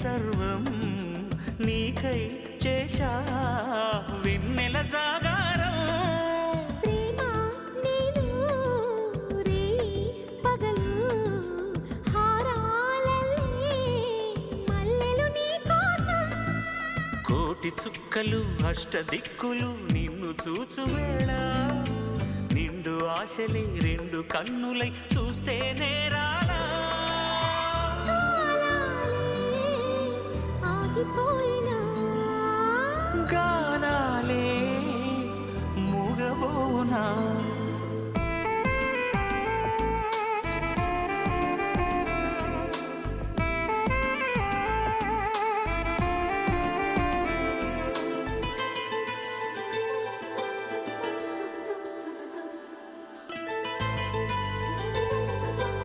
సర్వం నీకై చేశా వెన్నెల జాగారం ప్రేమ నేను రే పగలు హారాలల్లే మల్లెలు నీ కోసం కోటి చుక్కలు అష్టదిక్కులు నిన్ను చూచువేళ నిండు ఆశలే రెండు కన్నులై చూస్తే నేరాలా ఆగిపోయినా గానాలే మూగబోనా